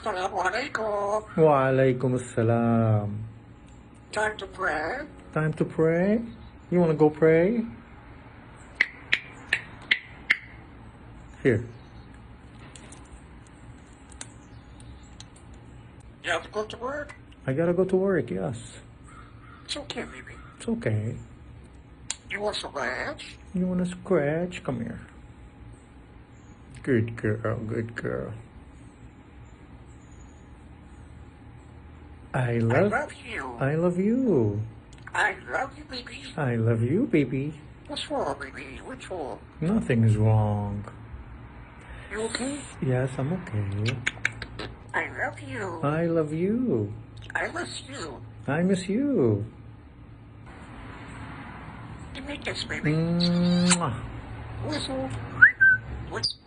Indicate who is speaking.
Speaker 1: Assalamualaikum.
Speaker 2: Waalaikumsalam.
Speaker 1: Time to pray.
Speaker 2: Time to pray? You want to go pray? Here.
Speaker 1: You have to go to work?
Speaker 2: I gotta go to work, yes.
Speaker 1: It's okay, baby.
Speaker 2: It's okay.
Speaker 1: You want some ranch?
Speaker 2: You want to scratch? Come here. Good girl, good girl. I love
Speaker 1: you.
Speaker 2: I love you.
Speaker 1: I love you, baby.
Speaker 2: I love you, baby.
Speaker 1: What's wrong, baby? What's wrong?
Speaker 2: Nothing's wrong.
Speaker 1: You okay?
Speaker 2: Yes, I'm okay.
Speaker 1: I love you.
Speaker 2: I love you.
Speaker 1: I miss you.
Speaker 2: I miss you.
Speaker 1: Give me this, baby.
Speaker 2: Mwah.
Speaker 1: Whistle. Whistle.